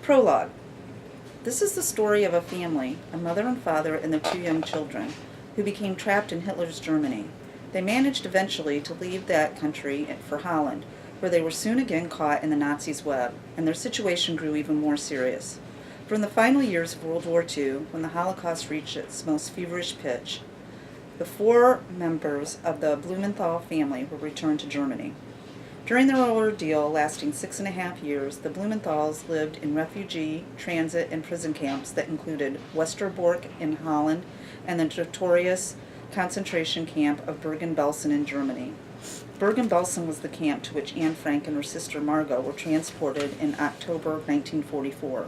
Prologue. This is the story of a family, a mother and father and their two young children, who became trapped in Hitler's Germany. They managed eventually to leave that country for Holland, where they were soon again caught in the Nazis' web, and their situation grew even more serious. For in the final years of World War II, when the Holocaust reached its most feverish pitch, the four members of the Blumenthal family were returned to Germany. During their ordeal, lasting 6.5 years, the Blumenthals lived in refugee, transit, and prison camps that included Westerbork in Holland and the notorious concentration camp of Bergen-Belsen in Germany. Bergen-Belsen was the camp to which Anne Frank and her sister Margot were transported in October 1944.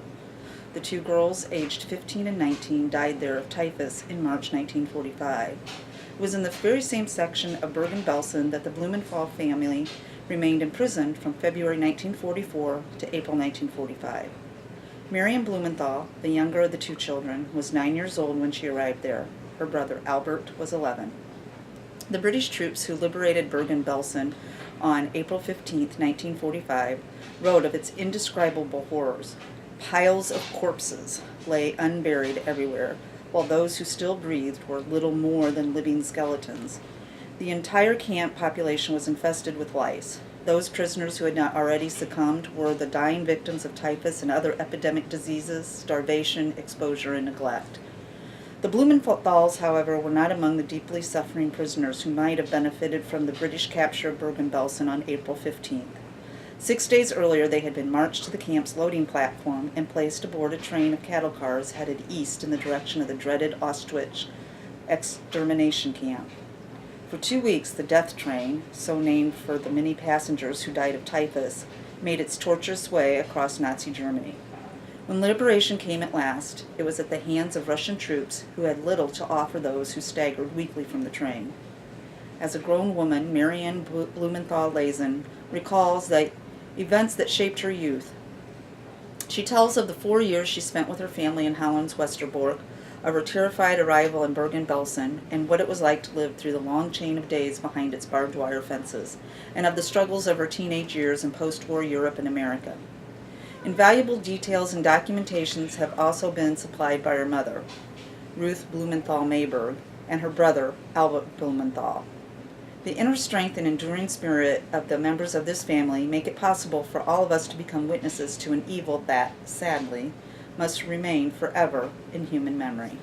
The two girls, aged 15 and 19, died there of typhus in March 1945. It was in the very same section of Bergen-Belsen that the Blumenthal family remained imprisoned from February 1944 to April 1945. Marion Blumenthal, the younger of the two children, was 9 years old when she arrived there. Her brother Albert was 11. The British troops who liberated Bergen-Belsen on April 15, 1945, wrote of its indescribable horrors. Piles of corpses lay unburied everywhere, while those who still breathed were little more than living skeletons. The entire camp population was infested with lice. Those prisoners who had not already succumbed were the dying victims of typhus and other epidemic diseases, starvation, exposure, and neglect. The Blumenthals, however, were not among the deeply suffering prisoners who might have benefited from the British capture of Bergen-Belsen on April 15th. 6 days earlier, they had been marched to the camp's loading platform and placed aboard a train of cattle cars headed east in the direction of the dreaded Auschwitz extermination camp. For 2 weeks, the death train, so named for the many passengers who died of typhus, made its tortuous way across Nazi Germany. When liberation came at last, it was at the hands of Russian troops who had little to offer those who staggered weakly from the train. As a grown woman, Marianne Blumenthal-Lesen recalls the events that shaped her youth. She tells of the 4 years she spent with her family in Holland's Westerbork, of her terrified arrival in Bergen-Belsen, and what it was like to live through the long chain of days behind its barbed wire fences, and of the struggles of her teenage years in post-war Europe and America. Invaluable details and documentations have also been supplied by her mother, Ruth Blumenthal-Mayberg, and her brother, Albert Blumenthal. The inner strength and enduring spirit of the members of this family make it possible for all of us to become witnesses to an evil that, sadly, must remain forever in human memory.